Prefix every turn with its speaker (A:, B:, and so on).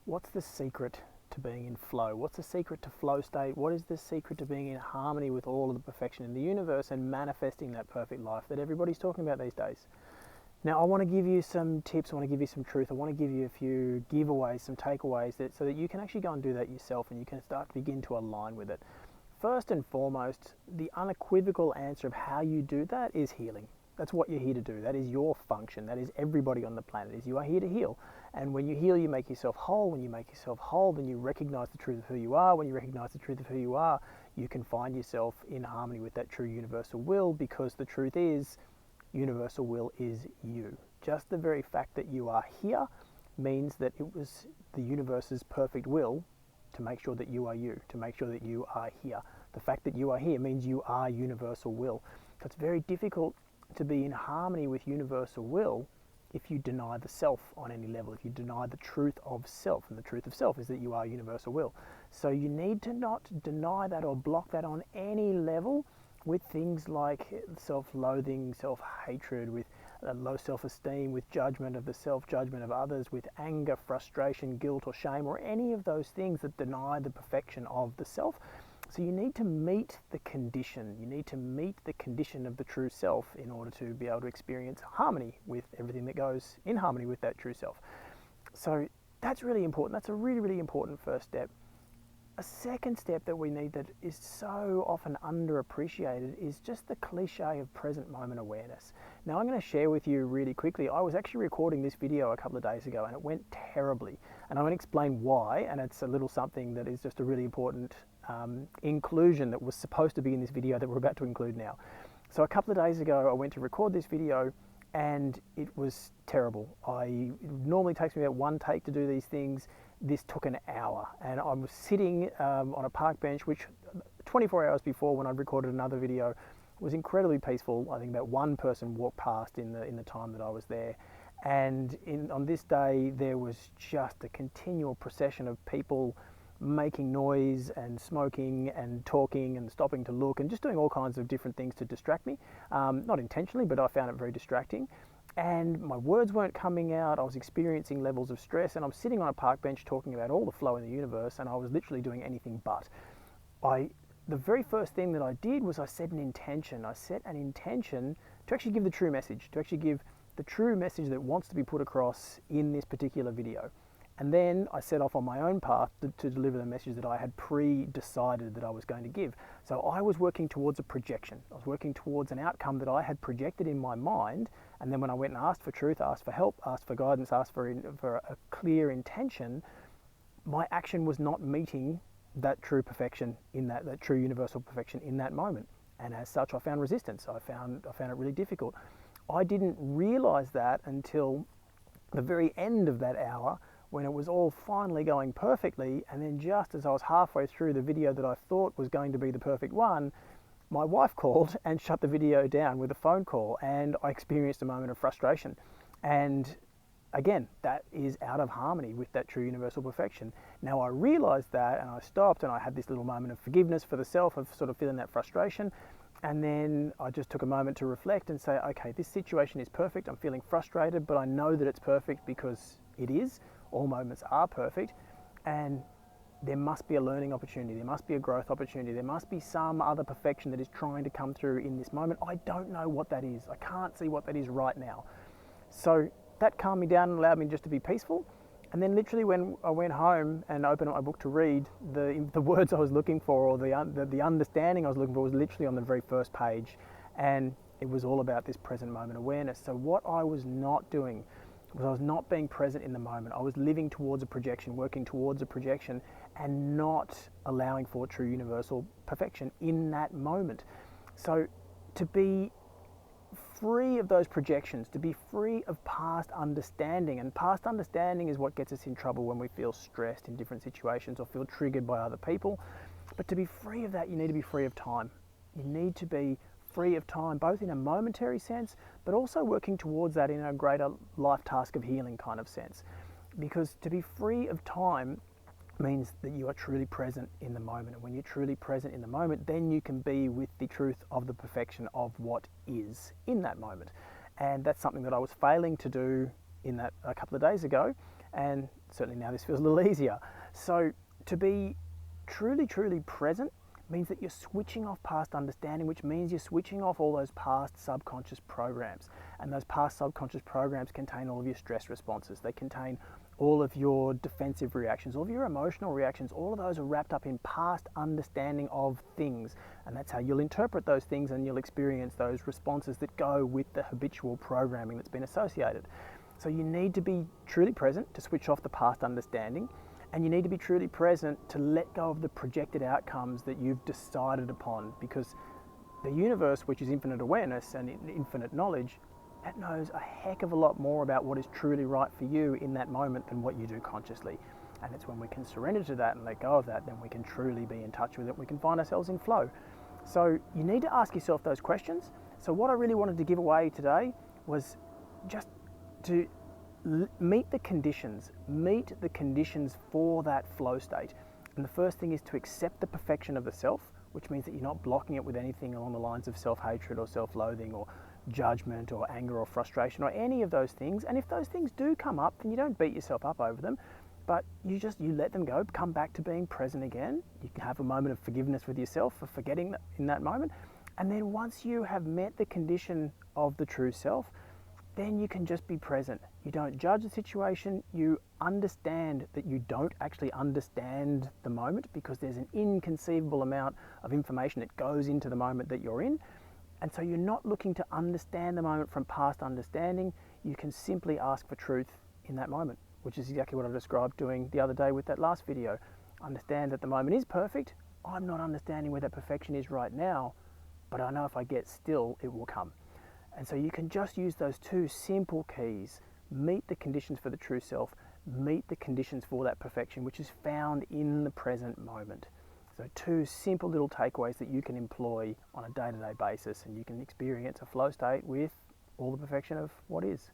A: What's the secret to being in flow? What's the secret to flow state? What is the secret to being in harmony with all of the perfection in the universe and manifesting that perfect life that everybody's talking about these days? Now, I want to give you some tips, I want to give you some truth, I want to give you a few giveaways, some takeaways, so that you can actually go and do that yourself and you can start to begin to align with it. First and foremost, the unequivocal answer of how you do that is healing. That's what you're here to do. That is your function. That is everybody on the planet. Is you are here to heal. And when you heal, you make yourself whole. When you make yourself whole, then you recognize the truth of who you are. When you recognize the truth of who you are, you can find yourself in harmony with that true universal will, because the truth is, universal will is you. Just the very fact that you are here means that it was the universe's perfect will to make sure that you are you, to make sure that you are here. The fact that you are here means you are universal will. So it's very difficult to be in harmony with universal will if you deny the self on any level, if you deny the truth of self. And the truth of self is that you are universal will. So you need to not deny that or block that on any level with things like self-loathing, self-hatred, with low self-esteem, with judgment of the self, judgment of others, with anger, frustration, guilt or shame, or any of those things that deny the perfection of the self. So you need to meet the condition. You need to meet the condition of the true self in order to be able to experience harmony with everything that goes in harmony with that true self. So that's really important. That's a really, really important first step. A second step that we need that is so often underappreciated is just the cliche of present moment awareness. Now I'm going to share with you really quickly, I was actually recording this video a couple of days ago and it went terribly. And I'm going to explain why, and it's a little something that is just a really important inclusion that was supposed to be in this video that we're about to include now. So a couple of days ago I went to record this video and it was terrible. It normally takes me about one take to do these things. This took an hour, and I was sitting on a park bench, which 24 hours before, when I'd recorded another video, was incredibly peaceful. I think about one person walked past in the time that I was there, and on this day there was just a continual procession of people making noise and smoking and talking and stopping to look and just doing all kinds of different things to distract me. Not intentionally, but I found it very distracting. And my words weren't coming out. I was experiencing levels of stress, and I'm sitting on a park bench talking about all the flow in the universe, and I was literally doing anything but. The very first thing that I did was I set an intention. I set an intention to actually give the true message, to actually give the true message that wants to be put across in this particular video. And then I set off on my own path to deliver the message that I had pre-decided that I was going to give. So I was working towards a projection. I was working towards an outcome that I had projected in my mind. And then when I went and asked for truth, asked for help, asked for guidance, asked for a clear intention, my action was not meeting that true perfection in that true universal perfection in that moment. And as such, I found resistance. I found it really difficult. I didn't realize that until the very end of that hour, when it was all finally going perfectly, and then just as I was halfway through the video that I thought was going to be the perfect one, my wife called and shut the video down with a phone call, and I experienced a moment of frustration. And again, that is out of harmony with that true universal perfection. Now I realized that, and I stopped, and I had this little moment of forgiveness for the self, of sort of feeling that frustration. And then I just took a moment to reflect and say, okay, this situation is perfect. I'm feeling frustrated, but I know that it's perfect because it is. All moments are perfect, and there must be a learning opportunity, there must be a growth opportunity, there must be some other perfection that is trying to come through in this moment. I don't know what that is. I can't see what that is right now. So that calmed me down and allowed me just to be peaceful. And then literally when I went home and opened up my book to read, the words I was looking for, or the understanding I was looking for, was literally on the very first page. And it was all about this present moment awareness. So what I was not doing was I was not being present in the moment. I was living towards a projection, working towards a projection, and not allowing for true universal perfection in that moment. So to be free of those projections, to be free of past understanding, and past understanding is what gets us in trouble when we feel stressed in different situations or feel triggered by other people. But to be free of that, you need to be free of time. You need to be free of time, both in a momentary sense, but also working towards that in a greater life task of healing kind of sense. Because to be free of time means that you are truly present in the moment. And when you're truly present in the moment, then you can be with the truth of the perfection of what is in that moment. And that's something that I was failing to do in that a couple of days ago. And certainly now this feels a little easier. So to be truly, truly present means that you're switching off past understanding, which means you're switching off all those past subconscious programs. And those past subconscious programs contain all of your stress responses. They contain all of your defensive reactions, all of your emotional reactions. All of those are wrapped up in past understanding of things. And that's how you'll interpret those things, and you'll experience those responses that go with the habitual programming that's been associated. So you need to be truly present to switch off the past understanding. And you need to be truly present to let go of the projected outcomes that you've decided upon, because the universe, which is infinite awareness and infinite knowledge, that knows a heck of a lot more about what is truly right for you in that moment than what you do consciously. And it's when we can surrender to that and let go of that, then we can truly be in touch with it. We can find ourselves in flow. So you need to ask yourself those questions. So what I really wanted to give away today was just to meet the conditions for that flow state. And the first thing is to accept the perfection of the self, which means that you're not blocking it with anything along the lines of self-hatred or self-loathing or judgment or anger or frustration or any of those things. And if those things do come up, then you don't beat yourself up over them, but you let them go, come back to being present again. You can have a moment of forgiveness with yourself for forgetting in that moment. And then once you have met the condition of the true self, then you can just be present. You don't judge the situation. You understand that you don't actually understand the moment, because there's an inconceivable amount of information that goes into the moment that you're in. And so you're not looking to understand the moment from past understanding. You can simply ask for truth in that moment, which is exactly what I described doing the other day with that last video. Understand that the moment is perfect. I'm not understanding where that perfection is right now, but I know if I get still, it will come. And so you can just use those two simple keys: meet the conditions for the true self, meet the conditions for that perfection, which is found in the present moment. So two simple little takeaways that you can employ on a day-to-day basis, and you can experience a flow state with all the perfection of what is.